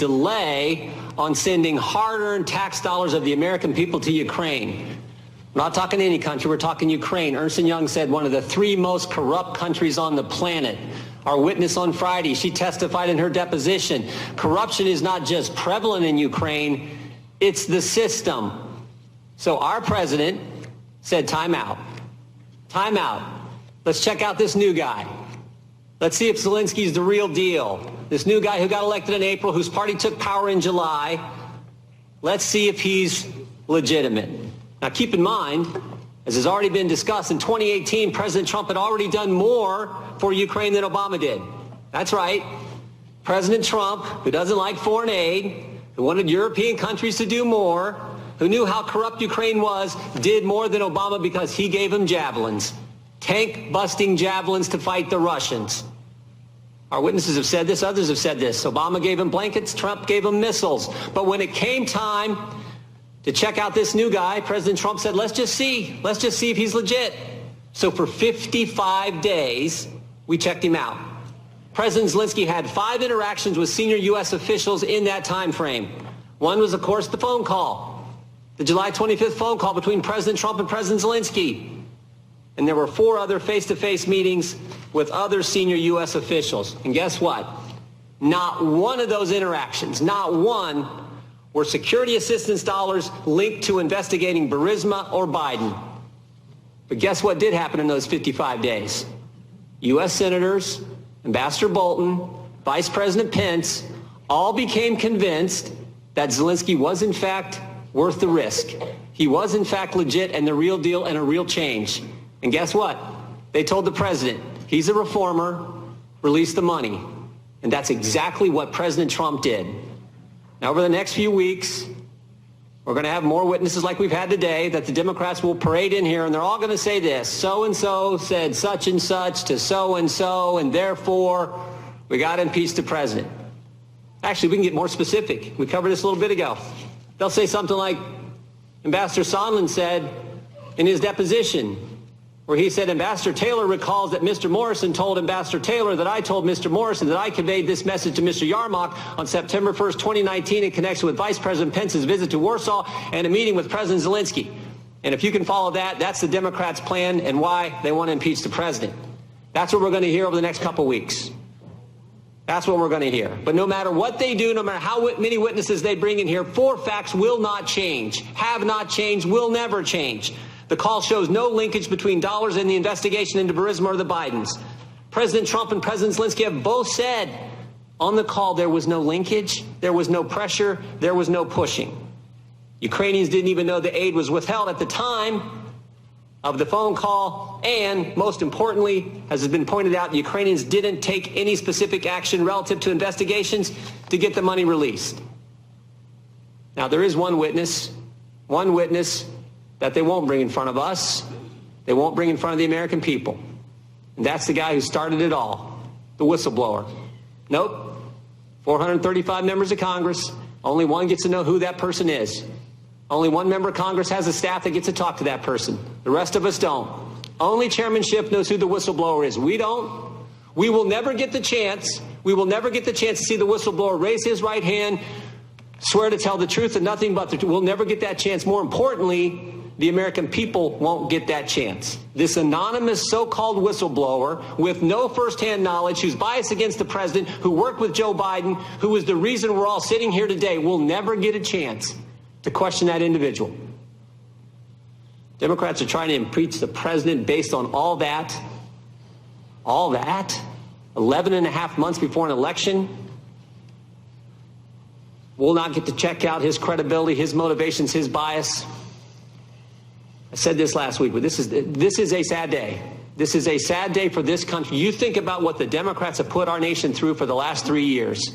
delay on sending hard-earned tax dollars of the American people to Ukraine. We're not talking any country, we're talking Ukraine. Ernst & Young said one of the 3 most corrupt countries on the planet. Our witness on Friday, she testified in her deposition. Corruption is not just prevalent in Ukraine, it's the system. So our president said, time out. Time out. Let's check out this new guy. Let's see if Zelensky's the real deal. This new guy who got elected in April, whose party took power in July. Let's see if he's legitimate. Now, keep in mind, as has already been discussed, in 2018, President Trump had already done more for Ukraine than Obama did. That's right. President Trump, who doesn't like foreign aid, who wanted European countries to do more, who knew how corrupt Ukraine was, did more than Obama because he gave him javelins, tank-busting javelins to fight the Russians. Our witnesses have said this, others have said this. Obama gave him blankets, Trump gave him missiles. But when it came time to check out this new guy, President Trump said, let's just see if he's legit. So for 55 days, we checked him out. President Zelensky had 5 interactions with senior U.S. officials in that time frame. One was, of course, the phone call, the July 25th phone call between President Trump and President Zelensky. And there were 4 other face-to-face meetings with other senior U.S. officials. And guess what? Not one of those interactions, not one, were security assistance dollars linked to investigating Burisma or Biden. But guess what did happen in those 55 days? U.S. senators, Ambassador Bolton, Vice President Pence, all became convinced that Zelensky was, in fact, worth the risk. He was, in fact, legit and the real deal and a real change. And guess what? They told the president, he's a reformer, release the money. And that's exactly what President Trump did. Now, over the next few weeks, we're going to have more witnesses like we've had today that the Democrats will parade in here, and they're all going to say this. So-and-so said such and such to so-and-so, and therefore, we got to impeach the president. Actually, we can get more specific. We covered this a little bit ago. They'll say something like Ambassador Sondland said in his deposition, where he said, Ambassador Taylor recalls that Mr. Morrison told Ambassador Taylor that I told Mr. Morrison that I conveyed this message to Mr. Yarmouk on September 1st, 2019 in connection with Vice President Pence's visit to Warsaw and a meeting with President Zelensky. And if you can follow that, that's the Democrats' plan and why they want to impeach the president. That's what we're going to hear over the next couple weeks. That's what we're going to hear. But no matter what they do, no matter how many witnesses they bring in here, 4 facts will not change, have not changed, will never change. The call shows no linkage between dollars and the investigation into Burisma or the Bidens. President Trump and President Zelensky have both said on the call there was no linkage, there was no pressure, there was no pushing. Ukrainians didn't even know the aid was withheld at the time of the phone call, and most importantly, as has been pointed out, Ukrainians didn't take any specific action relative to investigations to get the money released. Now, there is one witness that they won't bring in front of us. They won't bring in front of the American people. And that's the guy who started it all, the whistleblower. Nope. 435 members of Congress. Only one gets to know who that person is. Only one member of Congress has a staff that gets to talk to that person. The rest of us don't. Only chairmanship knows who the whistleblower is. We don't. We will never get the chance. We will never get the chance to see the whistleblower raise his right hand, swear to tell the truth and nothing but the truth. We'll never get that chance. More importantly, the American people won't get that chance. This anonymous so-called whistleblower with no firsthand knowledge, who's biased against the president, who worked with Joe Biden, who is the reason we're all sitting here today, will never get a chance to question that individual. Democrats are trying to impeach the president based on all that. 11 and a half months before an election. We'll not get to check out his credibility, his motivations, his bias. I said this last week, but this is a sad day. This is a sad day for this country. You think about what the Democrats have put our nation through for the last 3 years.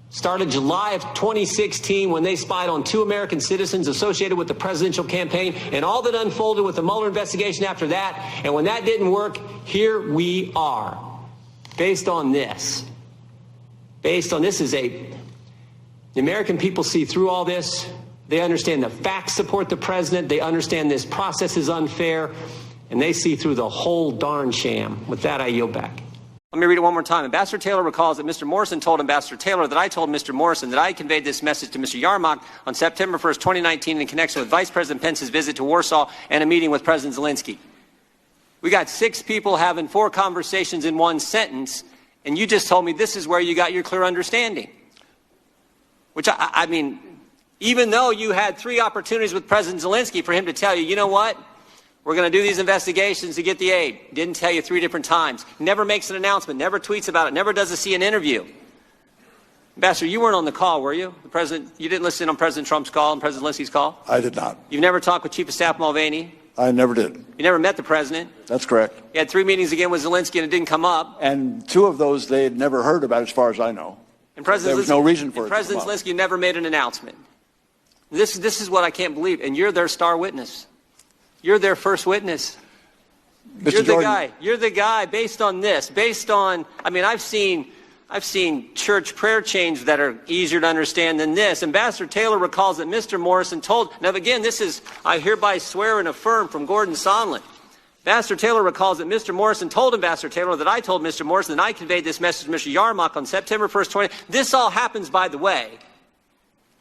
Started July of 2016 when they spied on 2 American citizens associated with the presidential campaign, and all that unfolded with the Mueller investigation after that. And when that didn't work, here we are. Based on this. The American people see through all this. They understand the facts support the president. They understand this process is unfair. And they see through the whole darn sham. With that, I yield back. Let me read it one more time. Ambassador Taylor recalls that Mr. Morrison told Ambassador Taylor that I told Mr. Morrison that I conveyed this message to Mr. Yarmouk on September 1st, 2019 in connection with Vice President Pence's visit to Warsaw and a meeting with President Zelensky. We got 6 people having 4 conversations in one sentence, and you just told me this is where you got your clear understanding. Which, I mean, even though you had 3 opportunities with President Zelensky for him to tell you, you know what? We're going to do these investigations to get the aid. Didn't tell you 3 different times. Never makes an announcement. Never tweets about it. Never does a CNN interview. Ambassador, you weren't on the call, were you? The president, you didn't listen on President Trump's call and President Zelensky's call? I did not. You've never talked with Chief of Staff Mulvaney? I never did. You never met the president? That's correct. You had 3 meetings again with Zelensky and it didn't come up. And 2 of those they had never heard about as far as I know. And President there was no reason for it. President Zelensky never made an announcement. This is what I can't believe. And you're their star witness. You're their first witness. You're the guy. You're the guy based on this. Based on, I mean, I've seen church prayer chains that are easier to understand than this. Ambassador Taylor recalls that Mr. Morrison told, now again, this is, I hereby swear and affirm from Gordon Sondland. Ambassador Taylor recalls that Mr. Morrison told Ambassador Taylor that I told Mr. Morrison that I conveyed this message to Mr. Yarmouk on September 1st, 20. This all happens, by the way.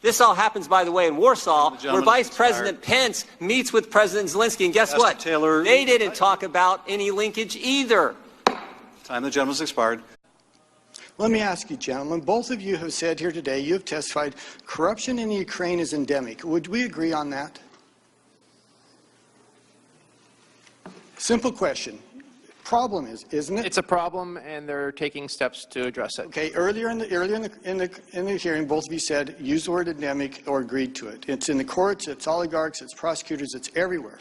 This all happens, by the way, in Warsaw, where Vice President Pence meets with President Zelensky. And guess what? Taylor, they didn't talk about any linkage either. Time the gentleman's expired. Let me ask you, gentlemen, both of you have said here today, you have testified, corruption in Ukraine is endemic. Would we agree on that? Simple question. Problem is, isn't it? It's a problem, and they're taking steps to address it. Okay. Earlier in the hearing, both of you said use the word endemic or agreed to it. It's in the courts, it's oligarchs, it's prosecutors, it's everywhere.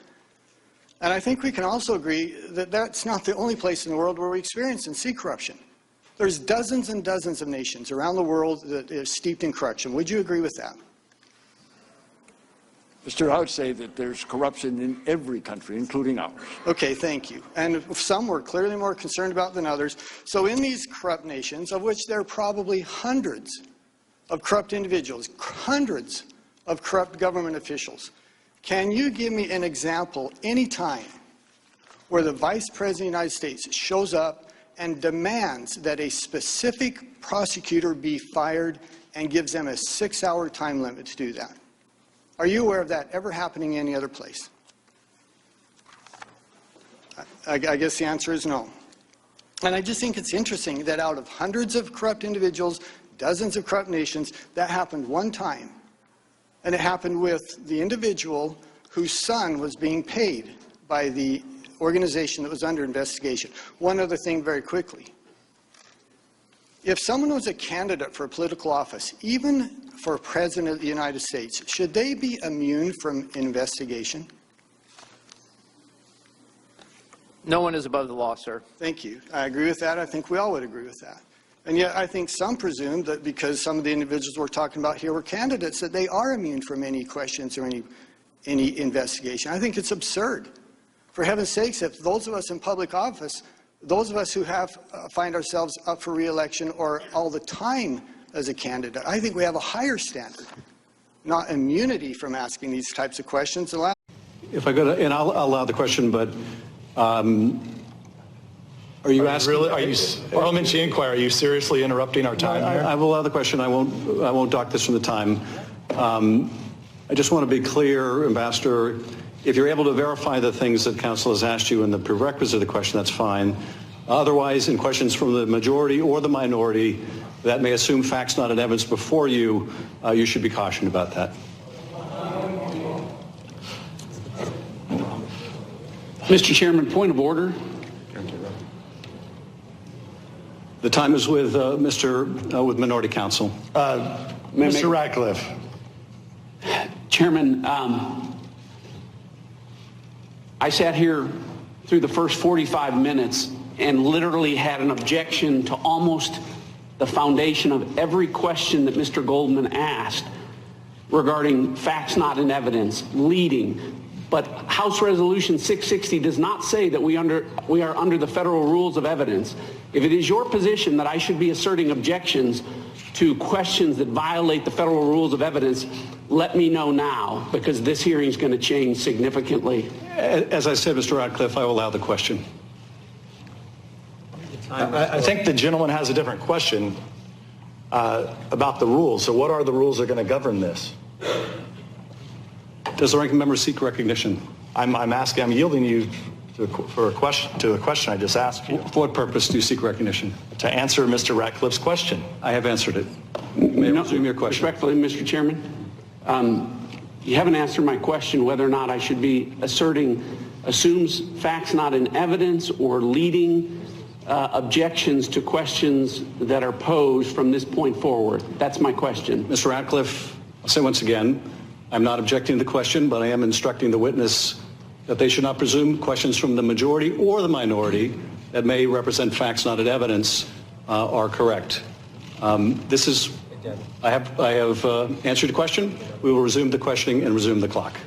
And I think we can also agree that that's not the only place in the world where we experience and see corruption. There's dozens and dozens of nations around the world that are steeped in corruption. Would you agree with that? Mr. I would say that there's corruption in every country, including ours. Okay, thank you. And some we're clearly more concerned about than others. So in these corrupt nations, of which there are probably hundreds of corrupt individuals, hundreds of corrupt government officials, can you give me an example any time where the Vice President of the United States shows up and demands that a specific prosecutor be fired and gives them a 6-hour time limit to do that? Are you aware of that ever happening any other place? I guess the answer is no. And I just think it's interesting that out of hundreds of corrupt individuals, dozens of corrupt nations, that happened one time. And it happened with the individual whose son was being paid by the organization that was under investigation. One other thing very quickly. If someone was a candidate for a political office, even for President of the United States, should they be immune from investigation? No one is above the law, sir. Thank you. I agree with that. I think we all would agree with that. And yet I think some presume that because some of the individuals we're talking about here were candidates, that they are immune from any questions or any investigation. I think it's absurd. For heaven's sakes, if those of us in public office, those of us who find ourselves up for re-election or all the time as a candidate, I think we have a higher standard, not immunity from asking these types of questions. If I go to, and I'll allow the question, but are you asking? Really? Are you, Parliamentary Inquiry? Are you seriously interrupting our time here? I will allow the question. I won't dock this from the time. I just want to be clear, Ambassador. If you're able to verify the things that Council has asked you in the prerequisite of the question, that's fine. Otherwise, in questions from the majority or the minority that may assume facts not in evidence before you, you should be cautioned about that. Mr. Chairman, point of order. The time is with with Minority Counsel. Mr. Ratcliffe. Chairman, I sat here through the first 45 minutes and literally had an objection to almost the foundation of every question that Mr. Goldman asked regarding facts not in evidence, leading. But House Resolution 660 does not say that we are under the federal rules of evidence. If it is your position that I should be asserting objections to questions that violate the federal rules of evidence, let me know now, because this hearing is going to change significantly. As I said, Mr. Ratcliffe, I will allow the question. I think the gentleman has a different question about the rules. So what are the rules that are going to govern this? Does the ranking member seek recognition? I'm yielding you to a question I just asked you. For what purpose do you seek recognition? To answer Mr. Ratcliffe's question. I have answered it. May I resume your question? Respectfully, Mr. Chairman, you haven't answered my question whether or not I should be assumes facts not in evidence or leading objections to questions that are posed from this point forward. That's my question. Mr. Ratcliffe, I'll say once again, I'm not objecting to the question, but I am instructing the witness that they should not presume questions from the majority or the minority that may represent facts not in evidence are correct. I have answered the question. We will resume the questioning and resume the clock.